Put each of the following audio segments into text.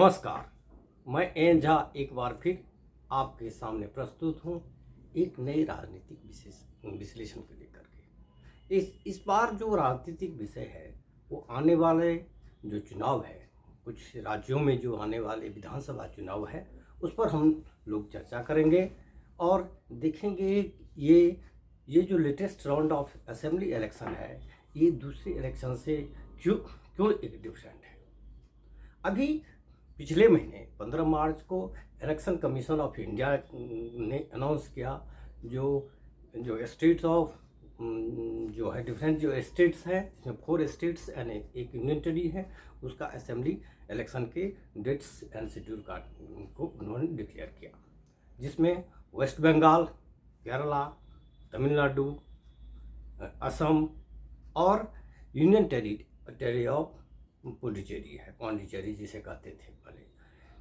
नमस्कार। मैं एन झा एक बार फिर आपके सामने प्रस्तुत हूँ एक नए राजनीतिक विश्लेषण को लेकर के। इस बार जो राजनीतिक विषय है वो आने वाले जो चुनाव है, कुछ राज्यों में जो आने वाले विधानसभा चुनाव है उस पर हम लोग चर्चा करेंगे और देखेंगे ये जो latest round of assembly election है ये दूसरे इलेक्शन से क्यों एक डिफरेंट है। अभी पिछले महीने 15 मार्च को इलेक्शन कमीशन ऑफ इंडिया ने अनाउंस किया जो स्टेट्स ऑफ जो है डिफरेंट जो स्टेट्स हैं जिसमें 4 स्टेट्स एंड एक यूनियन टेरिटरी है उसका असेंबली इलेक्शन के डेट्स एंड शेड्यूल को उन्होंने डिक्लेयर किया, जिसमें वेस्ट बंगाल, केरला, तमिलनाडु, असम और यूनियन टेरिटरी ऑफ पुडुचेरी है, पौंडीचेरी जिसे कहते थे पहले।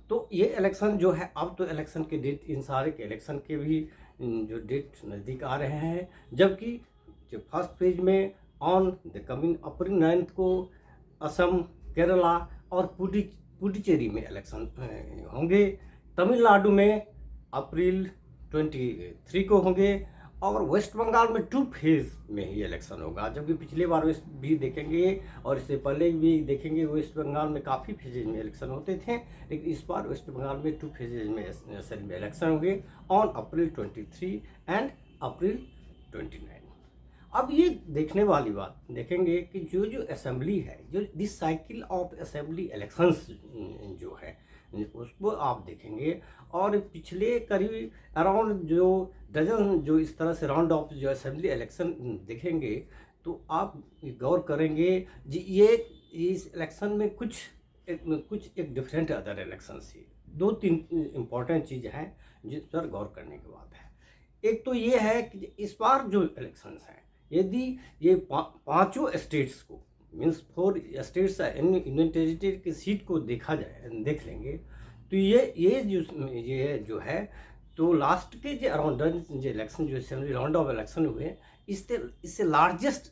तो ये इलेक्शन जो है अब तो इलेक्शन के डेट इन सारे के इलेक्शन के भी जो डेट नज़दीक आ रहे हैं, जबकि जो फर्स्ट फेज में ऑन द कमिंग अप्रैल 9 को असम, केरला और पुडुचेरी में इलेक्शन होंगे। तमिलनाडु में अप्रैल 23 को होंगे और वेस्ट बंगाल में 2 फेज में ही इलेक्शन होगा, जबकि पिछले बार भी देखेंगे और इससे पहले भी देखेंगे वेस्ट बंगाल में काफ़ी फेजेज में इलेक्शन होते थे, लेकिन इस बार वेस्ट बंगाल में 2 फेजेज में इलेक्शन होंगे ऑन अप्रैल 23 एंड अप्रैल 29। अब ये देखने वाली बात देखेंगे कि जो असेंबली है, जो this cycle of assembly elections जो है उसको आप देखेंगे और पिछले करीब अराउंड जो डजन जो इस तरह से राउंड ऑफ जो असेंबली इलेक्शन देखेंगे तो आप गौर करेंगे जी ये इस इलेक्शन में कुछ एक डिफरेंट अदर इलेक्शन से 2-3 इम्पॉर्टेंट चीज़ हैं जिस पर गौर करने की बात है। एक तो ये है कि इस बार जो इलेक्शंस हैं यदि ये पाँचों स्टेट्स को मीन्स 4 स्टेट्स यूनियन टेरिटरी की सीट को देख लेंगे तो ये जो है तो लास्ट के जो अराउंड जो इलेक्शन जो असेंबली राउंड ऑफ इलेक्शन हुए इससे लार्जेस्ट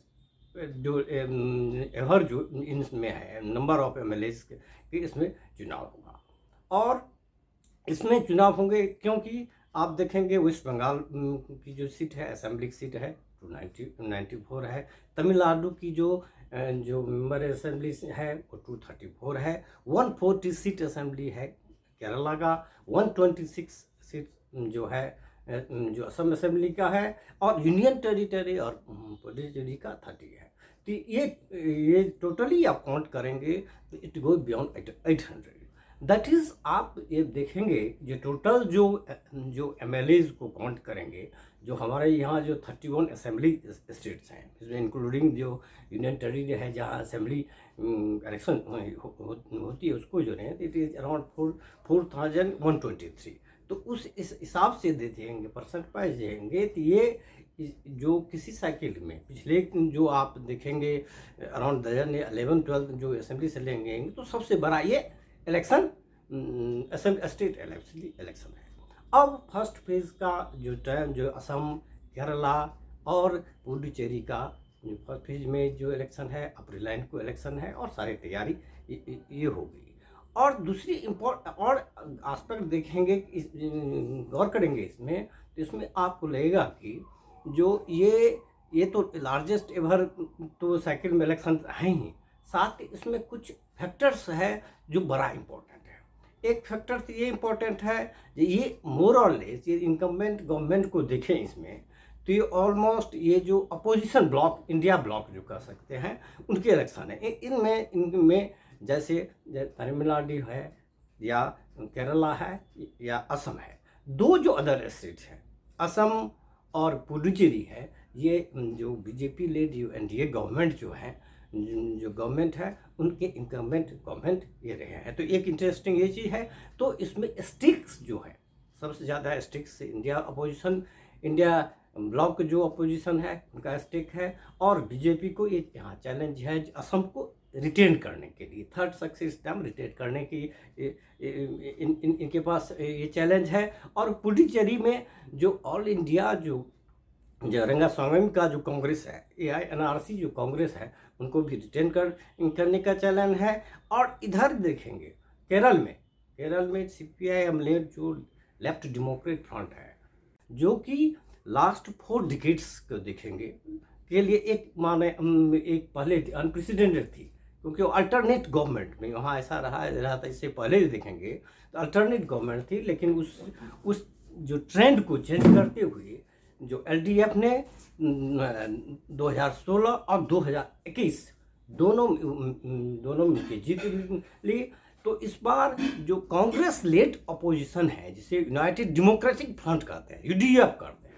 जो एवर जो इनमें है नंबर ऑफ MLAs के इसमें चुनाव होगा। और इसमें चुनाव होंगे क्योंकि आप देखेंगे वेस्ट बंगाल की जो सीट है असेंबली की सीट है 294 है, तमिलनाडु की जो मेंबर असेंबली है वो 234 है, 140 सीट असेंबली है केरला का, 126 सीट जो है जो असम असेंबली का है और यूनियन टेरिटरी और पुडुचेरी का 30 है। तो ये टोटली आप काउंट करेंगे तो it go beyond 800। That is आप ये देखेंगे जो टोटल जो MLAs को काउंट करेंगे जो हमारे यहाँ जो 31 असेंबली स्टेट्स हैं इसमें इंक्लूडिंग जो यूनियन टेरिटरी है जहाँ असेंबली इलेक्शन होती है उसको जो है इट इज़ अराउंड 4123। तो इस हिसाब से देखेंगे परसेंटेज देंगे तो ये जो किसी साइकिल में पिछले जो आप देखेंगे अराउंड 2011-12 जो असेंबली से लेंगे तो सबसे बड़ा ये इलेक्शन स्टेट इलेक्शन है। अब फर्स्ट फेज का जो टाइम जो असम, केरला और पुडुचेरी का जो फर्स्ट फेज में जो इलेक्शन है अप्रैल 9 को इलेक्शन है और सारी तैयारी ये हो गई। और दूसरी और एस्पेक्ट देखेंगे गौर करेंगे इसमें तो इसमें आपको लगेगा कि जो ये तो लार्जेस्ट एवर तो साइकिल में इलेक्शन है ही, साथ ही इसमें कुछ फैक्टर्स है जो बड़ा इम्पोर्टेंट है। एक फैक्टर तो ये इम्पोर्टेंट है ये मोर और लेस ये इनकम्बेंट गवर्नमेंट को देखें इसमें तो ये ऑलमोस्ट ये जो अपोजिशन ब्लॉक इंडिया ब्लॉक जो कह सकते हैं उनके इलेक्शन है। इनमें जैसे तमिलनाडु है या केरला है या असम है, 2 जो अदर स्टेट्स हैं असम और पुडुचेरी है, ये जो बीजेपी लेड NDA गवर्नमेंट जो है जो गवर्नमेंट है उनके इनकम्बेंट गवर्नमेंट ये रहे हैं। तो एक इंटरेस्टिंग ये चीज़ है तो इसमें स्टिक्स जो है सबसे ज़्यादा स्टिक्स इंडिया ब्लॉक जो अपोजिशन है उनका स्टिक है और बीजेपी को ये यहाँ चैलेंज है असम को रिटेन करने के लिए थर्ड सक्सेस टाइम रिटेन करने की इनके पास ये चैलेंज है। और पुडुचेरी में जो ऑल इंडिया जो रंगास्वामी का जो कांग्रेस है AINRC जो कांग्रेस है उनको भी रिटेन करने का चैलेंज है। और इधर देखेंगे केरल में केरल में CPI-M लेड जो लेफ्ट डेमोक्रेट फ्रंट है, जो कि लास्ट 4 डिकेड्स को देखेंगे के लिए एक माने एक पहले अनप्रेसिडेंटेड थी, क्योंकि वो अल्टरनेट गवर्नमेंट में वहाँ ऐसा रहा था। इससे पहले भी देखेंगे तो अल्टरनेट गवर्नमेंट थी, लेकिन उस जो ट्रेंड को चेंज करते हुए जो LDF ने 2016 और 2021 दोनों मिलकर जीत ली। तो इस बार जो कांग्रेस लेड अपोजिशन है, जिसे यूनाइटेड डेमोक्रेटिक फ्रंट कहते हैं, UDF करते हैं,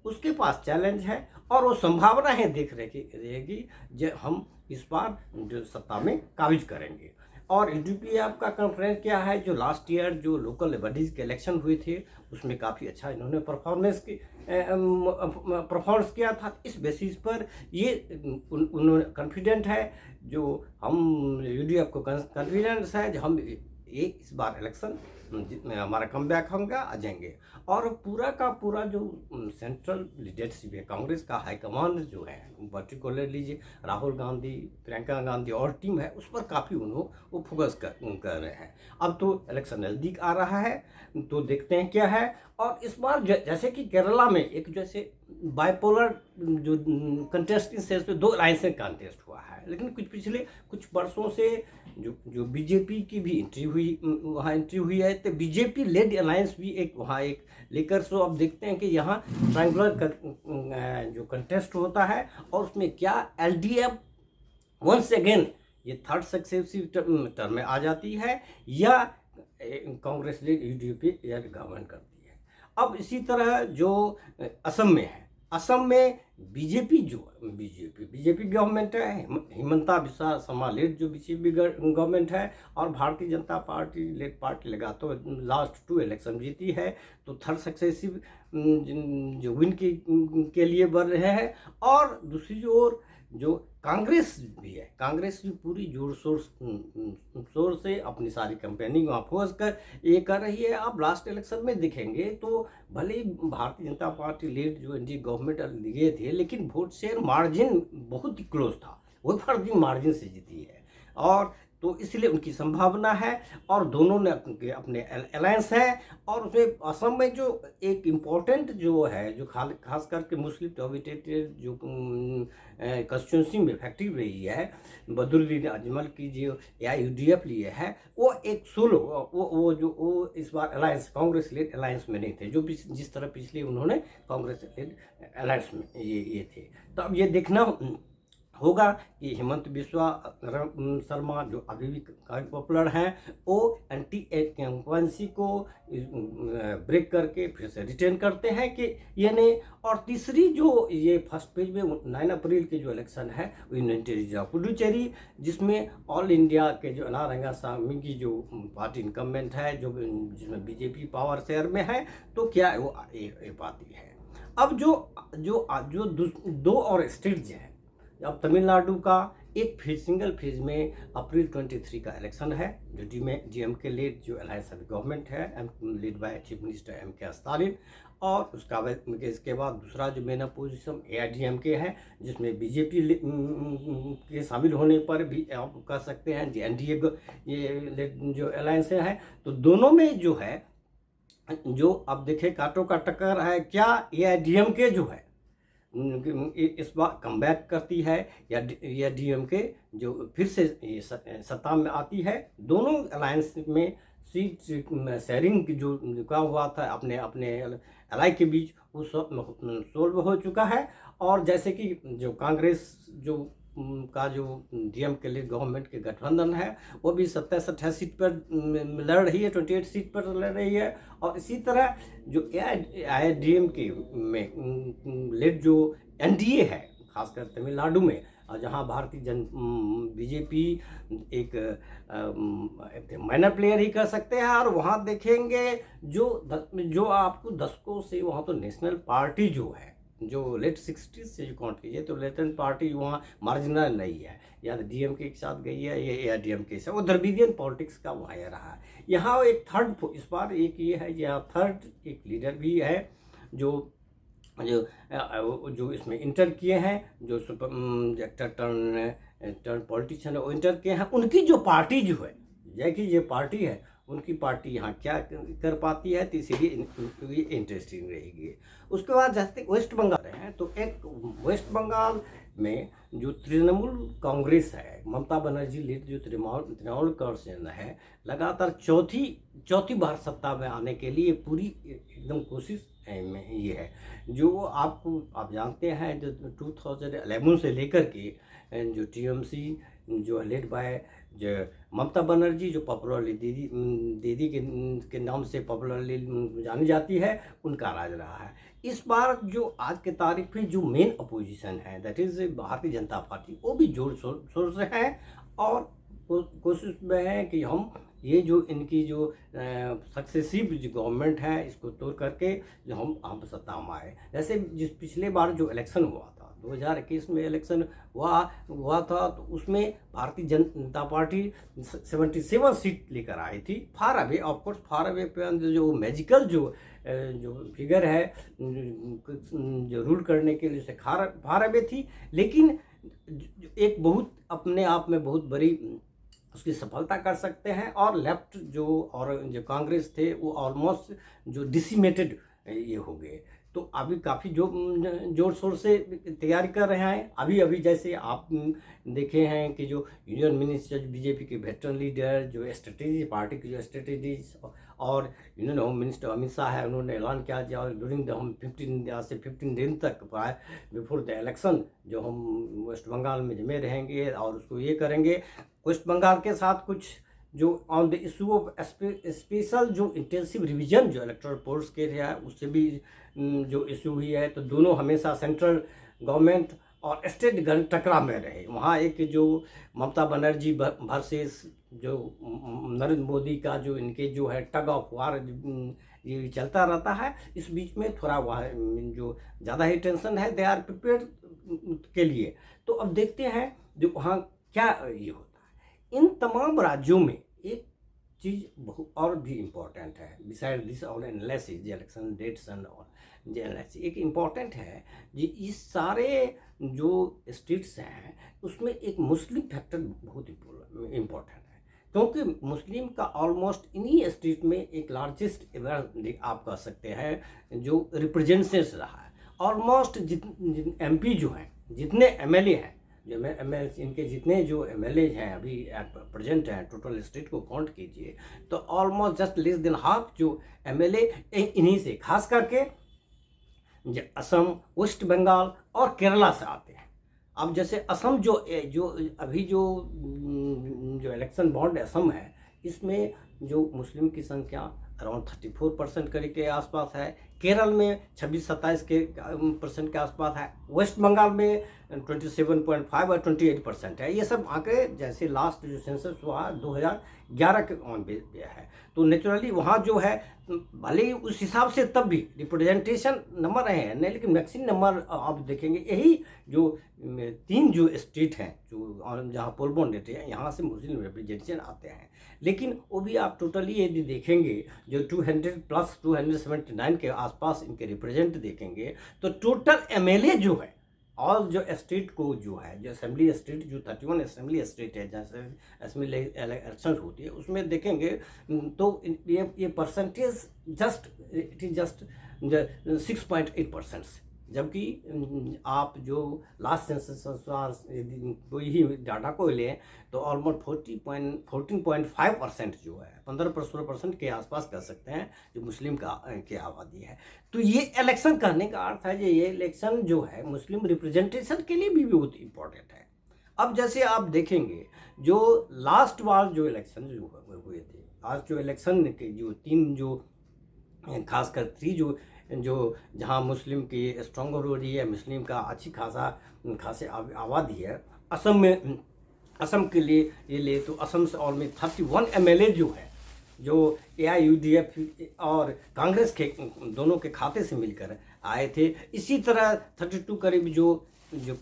उसके पास चैलेंज है और वो संभावनाएं देख रहेगी जो हम इस बार जो सत्ता में काबिज करेंगे। और UDF का कॉन्फ्रेंस क्या है, जो लास्ट ईयर जो लोकल बॉडीज के इलेक्शन हुए थे उसमें काफ़ी अच्छा इन्होंने परफॉर्मेंस किया था। इस बेसिस पर ये उन्होंने कॉन्फिडेंट है, जो हम UDF को कॉन्फिडेंस है जो हम ये इस बार इलेक्शन हमारा कमबैक होगा, आ जाएंगे। और पूरा का पूरा जो सेंट्रल लीडरशिप है, कांग्रेस का हाईकमांड जो है, पर्टिकुलरली राहुल गांधी, प्रियंका गांधी और टीम है, उस पर काफ़ी वो फोकस कर रहे हैं। अब तो इलेक्शन नज़दीक आ रहा है, तो देखते हैं क्या है। और इस बार जैसे कि केरला में एक जैसे बाइपोलर जो कंटेस्ट इस पे 2 अलायंस से कंटेस्ट हुआ है, लेकिन पिछले कुछ वर्षों से जो बीजेपी की भी वहाँ एंट्री हुई है, तो बीजेपी लेड अलायंस भी एक वहाँ एक लेकर। सो अब देखते हैं कि यहाँ ट्रायंगुलर जो कंटेस्ट होता है और उसमें क्या LDF वंस अगेन ये थर्ड सक्सेसिव टर्म में आ जाती है, या कांग्रेस लेड UDP गवर्नमेंट करती है। अब इसी तरह जो असम में है, असम में बीजेपी गवर्नमेंट है, हिमंता बिस्वा शर्मा लेड जो बीजेपी गवर्नमेंट है, और Bharatiya Janata party lead party लगा तो लास्ट 2 इलेक्शन जीती है, तो थर्ड सक्सेसिव जो विन के लिए बढ़ रहे हैं। और दूसरी ओर जो कांग्रेस भी है, कांग्रेस भी पूरी जोर शोर से अपनी सारी कैंपेनिंग वहाँ फोकस कर ये कर रही है। अब लास्ट इलेक्शन में देखेंगे तो भले ही भारतीय जनता पार्टी लीड जो NDA गवर्नमेंट लिए थे, लेकिन वोट शेयर मार्जिन बहुत ही क्लोज था, वो फर्जी मार्जिन से जीती है। और तो इसलिए उनकी संभावना है, और दोनों ने अपने अलायंस है। और उसमें असम में जो एक इम्पोर्टेंट जो है, जो खास करके मुस्लिम डोमिनेटेड जो कंस्टिट्यूंसी में इफेक्टिव रही है, बदरुद्दीन अजमल की जो UDF लिए है, वो एक सोलो वो इस बार अलायंस कांग्रेस लेड अलायंस में नहीं थे, जो जिस तरह पिछले उन्होंने कांग्रेस लेड अलायंस में ये थे। तो अब ये देखना होगा कि हिमंत बिस्वा शर्मा जो अभी भी काफ़ी पॉपुलर हैं, वो एंटी इंकम्बेंसी को ब्रेक करके फिर से रिटेन करते हैं कि ये नहीं। और तीसरी जो ये फर्स्ट पेज में 9 अप्रैल के जो इलेक्शन है वो यूनियन पुडुचेरी, जिसमें ऑल इंडिया के जो नारायणस्वामी की जो पार्टी इनकम्बेंट है, जो जिसमें बीजेपी पावर शेयर में है, तो क्या वो ये पार्टी है। अब जो 2 और स्टेट्स हैं, अब तमिलनाडु का एक सिंगल फेज में अप्रैल 23 का इलेक्शन है, जो DMK लेड जो अलायंस गवर्नमेंट है, lead by chief minister MK Stalin. और इसके बाद दूसरा जो मेन अपोजिशन AIADMK है, जिसमें बीजेपी के शामिल होने पर भी आप कह सकते हैं NDA ये जो अलायंस है। तो दोनों में जो है, जो अब देखें कांटों का टक्कर है, क्या AIADMK जो है इस बार कमबैक करती है, या DMK जो फिर से सत्ता में आती है। दोनों अलायंस में सीट शेयरिंग जो रुका हुआ था अपने अलाई के बीच, वो सोल्व हो चुका है। और जैसे कि जो कांग्रेस का जो DMK लेड गवर्नमेंट के गठबंधन है, वो भी 27-28 सीट पर लड़ रही है, 28 सीट पर लड़ रही है। और इसी तरह जो AIADMK में लेड जो NDA है, खासकर तमिलनाडु में, और जहां बीजेपी एक माइनर प्लेयर ही कर सकते हैं। और वहां देखेंगे जो आपको दशकों से वहां तो नेशनल पार्टी जो है, जो लेट 60s से जो काउंट कीजिए, तो लेटेंट पार्टी वहाँ मार्जिनल नहीं है, या DMK के साथ गई है या AIADMK के साथ, वो द्रविडियन पॉलिटिक्स का वहाँ ये रहा है। यहाँ एक थर्ड, इस बार एक ये है, यहाँ थर्ड एक लीडर भी है जो इसमें इंटर किए हैं, जो टर्न पॉलिटिशियन वो इंटर किए हैं। उनकी जो पार्टी जो है, जैकी ये पार्टी है, उनकी पार्टी यहाँ क्या कर पाती है, तो इसीलिए इंटरेस्टिंग रहेगी। उसके बाद जैसे वेस्ट बंगाल है, तो एक वेस्ट बंगाल में जो तृणमूल कांग्रेस है, ममता बनर्जी लीड जो तृणमूल कांग्रेस है, लगातार चौथी बार सत्ता में आने के लिए पूरी एकदम कोशिश में ये है। जो आप जानते हैं, जो 2011 से लेकर के जो टीएमसी जो लेड बाय जो ममता बनर्जी, जो पॉपुलरली दीदी के नाम से पॉपुलरली जानी जाती है, उनका राज रहा है। इस बार जो आज के तारीख में जो मेन अपोजिशन है, that is Bharatiya Janata party, वो भी जोर शोर से है और कोशिश में है कि हम ये जो इनकी जो सक्सेसिव जो गवर्नमेंट है, इसको तोड़ करके जो हम सत्ता में आए। जैसे जिस पिछले बार जो इलेक्शन हुआ था, 2021 में इलेक्शन हुआ था, तो उसमें भारतीय जनता पार्टी 77 सीट लेकर आई थी, far away, of course far away पे जो मैजिकल जो फिगर है जो रूल करने के लिए उसे फार अवे थी, लेकिन एक बहुत अपने आप में बहुत बड़ी उसकी सफलता कर सकते हैं। और लेफ्ट और जो कांग्रेस थे, वो ऑलमोस्ट जो डिसिमेटेड ये हो गए। तो अभी काफ़ी जोर शोर से तैयारी कर रहे हैं। अभी जैसे आप देखे हैं कि जो यूनियन मिनिस्टर बीजेपी के वेटरन लीडर, जो स्ट्रेटेजी पार्टी की जो स्ट्रेटेजीज, और union home minister Amit Shah है, उन्होंने ऐलान किया ड्यूरिंग द हम 15 दिन तक बिफोर द इलेक्शन जो हम वेस्ट बंगाल में जमे रहेंगे और उसको ये करेंगे। वेस्ट बंगाल के साथ कुछ जो on the issue of special जो इंटेंसिव रिवीजन जो इलेक्टोरल पोल्स के रहा है, उससे भी जो इशू हुई है, तो दोनों हमेशा सेंट्रल गवर्नमेंट और स्टेट टकराव में रहे। वहाँ एक जो ममता बनर्जी वर्सेस जो नरेंद्र मोदी का जो इनके जो है टग ऑफ वार ये चलता रहता है। इस बीच में थोड़ा वहाँ जो ज़्यादा ही टेंशन है, दे आर प्रिपेयर के लिए। तो अब देखते हैं जो वहाँ क्या ये होता है। इन तमाम राज्यों में एक चीज़ बहुत और भी इम्पोर्टेंट है, beside this all analysis, election dates and all analysis, एक इम्पॉर्टेंट है जी। इस सारे जो स्टेट्स हैं उसमें एक मुस्लिम फैक्टर बहुत इम्पोर्टेंट है, क्योंकि मुस्लिम का ऑलमोस्ट इन्हीं स्टेट में एक लार्जेस्ट आप कह सकते हैं जो रिप्रेजेंटेशन रहा है। ऑलमोस्ट MP जो हैं, जितने MLA हैं, जो MLA इनके जितने जो MLA हैं अभी प्रेजेंट हैं, टोटल स्टेट को काउंट कीजिए तो almost just less than half जो MLA इन्हीं से, खास करके असम, वेस्ट बंगाल और केरला से आते हैं। अब जैसे असम जो अभी जो इलेक्शन बॉन्ड असम है, इसमें जो मुस्लिम की संख्या अराउंड 34% करीब के आसपास है। केरल में 26-27 % के आसपास है। वेस्ट बंगाल में 27.5 और 28% है। ये सब आंकड़े जैसे लास्ट जो सेंसस हुआ 2011 के ऑन पे है। तो नेचुरली वहाँ जो है भले ही उस हिसाब से तब भी रिप्रेजेंटेशन नंबर रहे हैं नहीं, लेकिन मैक्सिमम नंबर आप देखेंगे यही जो 3 जो स्टेट हैं जो जहाँ पोल बॉन्ड देते हैं, यहाँ से मुस्लिम रिप्रेजेंटेशन आते हैं। लेकिन वो भी आप टोटली यदि देखेंगे जो 200 प्लस 279 के आसपास इनके रिप्रेजेंट देखेंगे, तो टोटल MLA जो है और जो स्टेट को जो है, जो असेंबली स्टेट जो 31 असेंबली स्टेट है जैसे असेंबली इलेक्शन होती है, उसमें देखेंगे तो ये परसेंटेज इट इज जस्ट 6.8%। जबकि आप जो लास्ट सेंसस कोई ही डाटा को लें तो ऑलमोस्ट 14.5% जो है 15% के आसपास कह सकते हैं जो मुस्लिम की आबादी है। तो ये इलेक्शन करने का अर्थ है कि ये इलेक्शन जो है मुस्लिम रिप्रेजेंटेशन के लिए भी बहुत इम्पोर्टेंट है। अब जैसे आप देखेंगे जो लास्ट बार जो इलेक्शन जो हुए थे, आज जो इलेक्शन के जो 3 जो खासकर 3 जो जहाँ मुस्लिम की स्ट्रॉन्ग हो रही है, मुस्लिम का अच्छी खासे आबादी है। असम में, असम के लिए ये ले तो असम से और में 31 MLA जो है जो AIUDF और कांग्रेस के दोनों के खाते से मिलकर आए थे। इसी तरह 32 करीब जो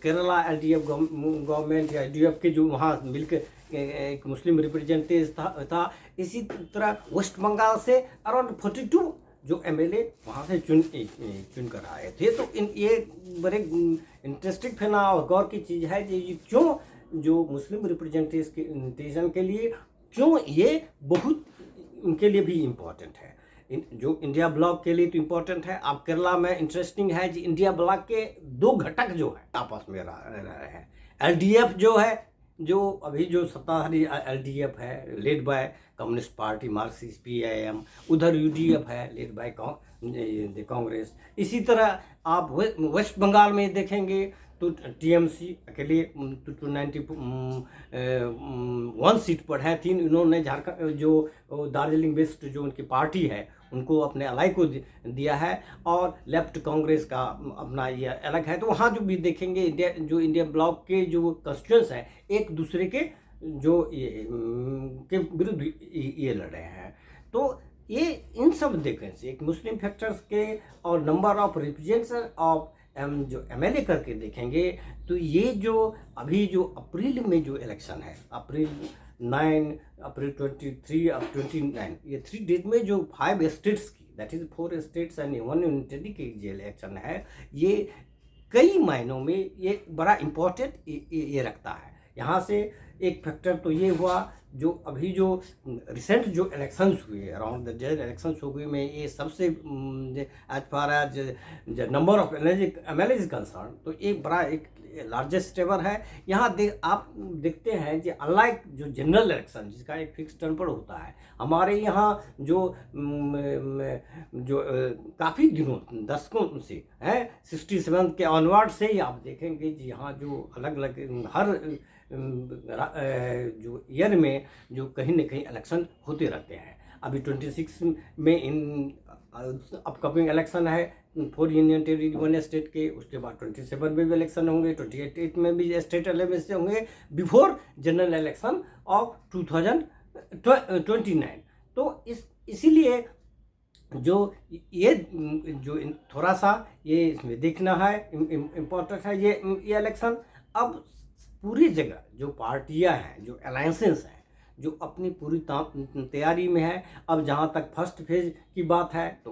केरला LDF गवर्नमेंट या LDF के जो वहाँ मिलकर एक मुस्लिम रिप्रेजेंटेटिव था। इसी तरह वेस्ट बंगाल से अराउंड 42 जो MLA वहाँ से चुन कर आए थे। तो ये बड़े इंटरेस्टिंग फेना और गौर की चीज़ है कि क्यों जो मुस्लिम रिप्रेजेंटेशन के लिए क्यों ये बहुत उनके लिए भी इम्पोर्टेंट है। जो इंडिया ब्लॉक के लिए तो इम्पोर्टेंट है। अब केरला में इंटरेस्टिंग है जी, इंडिया ब्लॉक के दो घटक जो है आपस में रह रहे हैं। एलडीएफ जो है, जो अभी जो सत्ताधारी एलडीएफ है led by communist party Marxist PIM, उधर यूडीएफ है लेड बाय कांग्रेस। इसी तरह आप वेस्ट बंगाल में देखेंगे तो टीएमसी अकेले 291 सीट पर है। 3 इन्होंने झारखंड जो दार्जिलिंग वेस्ट जो उनकी पार्टी है उनको अपने अलाई को दिया है, और लेफ्ट कांग्रेस का अपना ये अलग है। तो वहाँ जो भी देखेंगे इंडिया ब्लॉक के जो कंस्टिट्यूएंट्स हैं एक दूसरे के जो के विरुद्ध ये लड़ रहे हैं। तो ये इन सब देखने से एक मुस्लिम फैक्टर्स के और नंबर ऑफ रिप्रेजेंटेशन ऑफ जो एमएलए करके देखेंगे तो ये जो अभी जो अप्रैल में जो इलेक्शन है, अप्रैल 9, अप्रैल 23 और 29, ये 3 डेट में जो 5 स्टेट्स की, that is 4 states and 1 unity की जो इलेक्शन है, ये कई मायनों में ये बड़ा इम्पोर्टेंट ये रखता है। यहाँ से एक फैक्टर तो ये हुआ जो अभी जो रिसेंट जो इलेक्शंस हुए अराउंड द डेज इलेक्शंस हो गए में ये सबसे as far as number of MLA is concern, तो एक बड़ा एक लार्जेस्ट एवर है। यहाँ आप देखते हैं कि अनलाइक जो जनरल इलेक्शन जिसका एक फिक्स टर्न पर होता है, हमारे यहाँ जो काफ़ी दिनों दशकों से हैं 67 के ऑनवर्ड से ही आप देखेंगे कि यहाँ जो अलग अलग हर जो ईयर में जो कहीं न कहीं इलेक्शन होते रहते हैं। अभी 26 में इन अपकमिंग इलेक्शन है 4 यूनियन टेरिटरी 1 स्टेट के, उसके बाद 27 में भी इलेक्शन होंगे, 28 में भी स्टेट लेवल से होंगे बिफोर जनरल इलेक्शन ऑफ 2029। तो इसीलिए जो ये जो थोड़ा सा ये इसमें देखना है इम्पोर्टेंट है ये इलेक्शन। अब पूरी जगह जो पार्टियां हैं, जो अलायंसेस हैं, जो अपनी पूरी तैयारी में है। अब जहां तक फर्स्ट फेज की बात है तो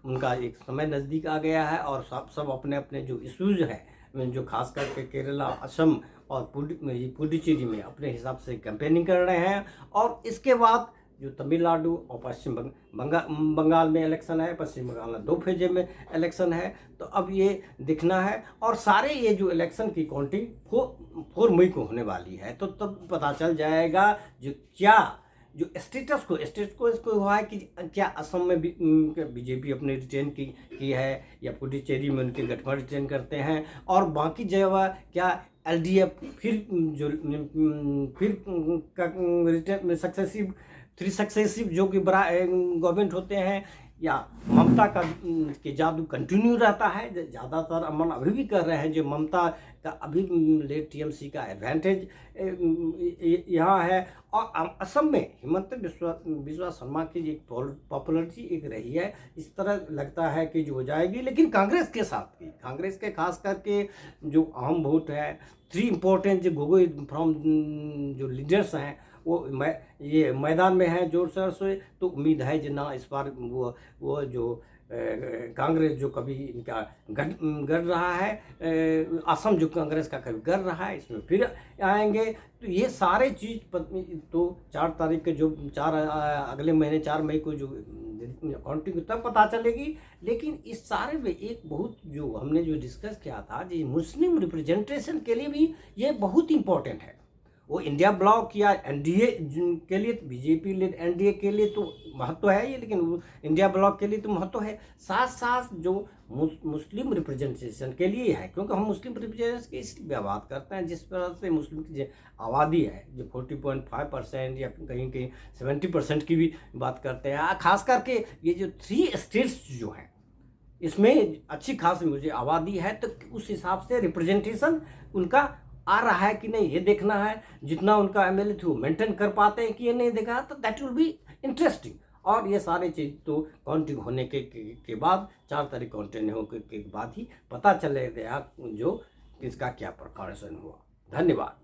उनका एक समय नज़दीक आ गया है, और सब अपने अपने जो इश्यूज हैं जो खास करके केरला, असम और पुडुचेरी में अपने हिसाब से कैंपेनिंग कर रहे हैं। और इसके बाद जो तमिलनाडु और पश्चिम बंगाल में इलेक्शन है, पश्चिम बंगाल में 2 फेजे में इलेक्शन है। तो अब ये दिखना है, और सारे ये जो इलेक्शन की काउंटिंग 4 मई को होने वाली है। तो तब पता चल जाएगा जो क्या जो स्टेटस को इसको हुआ है कि क्या असम में बीजेपी अपने रिटेन की है, या पुडुचेरी में उनके गठबंधन रिटेन करते हैं, और बाकी जगह क्या एलडीएफ फिर रिटेन सक्सेसिव जो कि बड़ा गवर्नमेंट होते हैं, या ममता के जादू कंटिन्यू रहता है। ज़्यादातर अमन अभी भी कर रहे हैं जो ममता का अभी लेट टीएमसी का एडवांटेज यहाँ है। और असम में हिमंत बिस्वा शर्मा की एक पॉपुलरिटी एक रही है, इस तरह लगता है कि जो हो जाएगी। लेकिन कांग्रेस के साथ की, कांग्रेस के खास करके जो अहम वोट है 3 इम्पोर्टेंट जो गोगोई फ्रॉम जो लीडर्स हैं वो ये मैदान में है जोर शोर से। तो उम्मीद है कि ना इस बार वो जो कांग्रेस जो कभी इनका गढ़ रहा है, असम जो कांग्रेस का कभी गढ़ रहा है, इसमें फिर आएंगे। तो ये सारे चीज़ तो 4 तारीख के जो अगले महीने 4 मई को जो काउंटिंग तब पता चलेगी। लेकिन इस सारे में एक बहुत जो हमने जो डिस्कस किया था जी, मुस्लिम रिप्रेजेंटेशन के लिए भी ये बहुत इम्पोर्टेंट है। वो इंडिया ब्लॉक या एनडीए के लिए, बीजेपी लेड एनडीए के लिए तो महत्व है ये, लेकिन इंडिया ब्लॉक के लिए तो महत्व है। साथ साथ जो मुस्लिम रिप्रेजेंटेशन के लिए है, क्योंकि हम मुस्लिम रिप्रेजेंटेशन की इसलिए बात करते हैं जिस तरह से मुस्लिम की जो आबादी है जो 40.5% या कहीं कहीं 70% की भी बात करते हैं। खास करके ये जो 3 स्टेट्स जो हैं इसमें अच्छी खासी मुझे आबादी है, तो उस हिसाब से रिप्रेजेंटेशन उनका आ रहा है कि नहीं ये देखना है। जितना उनका एमएलए थ्रू मेंटेन कर पाते हैं कि ये नहीं देखा, तो दैट विल बी इंटरेस्टिंग। और ये सारे चीज़ तो काउंटिंग होने के बाद 4 तारीख काउंटिंग होने के बाद ही पता चलेगा जो किसका क्या परफॉर्मेंस हुआ। धन्यवाद।